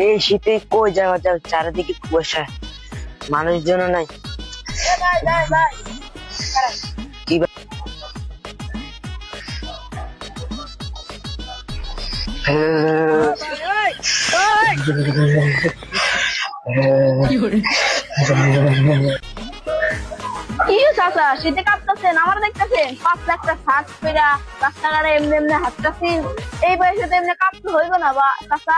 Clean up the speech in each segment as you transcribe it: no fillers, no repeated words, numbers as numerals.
এই শীতে কই যাওয়া যাবে, চারিদিকে কুয়াশা, মানুষজন নাই। কি কি চাচা শীতে কাঁপতেছেন? আমার দেখতেছেন 5 লাখ শাক পেরা রাস্তাঘাটে এমনি এমনি হাঁটতেছি। এই বয়সে তো এমনি কাঁপতে হইব না বা চাচা?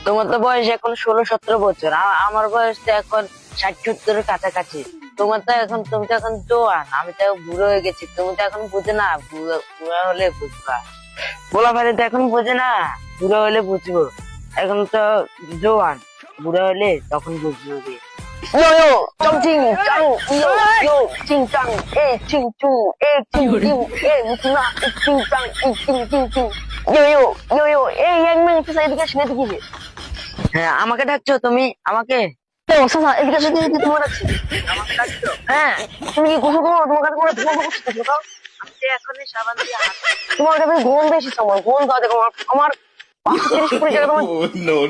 তোমার তো বয়স এখন 16-17 বছর, আমার বয়স তো এখন 60-70-এর কাছাকাছি। তুমি তো এখন জোয়ান, আমি তো বুড়ো হয়ে গেছি। তুমি তো এখন বুঝে না, বুড়া হলে বুঝবা। বলা ভাই তো এখন বুঝে না, বুড়ো হলে বুঝবো। এখন তো জোয়ান, বুড়ো হলে তখন বুঝবো। Yo yo, trong ching chang, yo yo, ching chang, ching chu, ching ching, mutuna, ching chang, ching ching ching. Yo yo, yo yo, এক মিনিট এদিকে আসেন, এদিকে যে। হ্যাঁ, আমাকে ডাকছো তুমি? আমাকে চাচা এদিকে আসো, এদিকে তোমার ডাকছি। আমাকে ডাকছো? হ্যাঁ। তুমি কি গোসল করো? তোমার কাছে কোনো ধোয়া করতেছো? দাও। আমি তো এখনই সাবান দিয়ে হাত। তোমার কাছে ঘুম বেশি সময়, ঘুম দাও। দেখো আমার 35-40 টাকা তোমার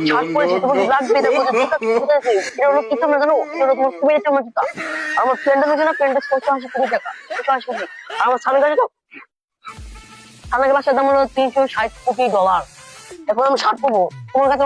ছাড় পড়েছে, তোমাকে লাগবে। দেখো এটা হলো কি তোমরা জানো? এটা হলো তোমার খুবই একটা মজা। আমার ফ্রেন্ডের কাছে না, ফ্রেন্ডের 180 টাকা, 180 আর আমার স্বামীর কাছে তো স্বামীর বাসার দাম হলো $360 কোটি। এখন আমি ছাড় পাবো তোমার কাছে।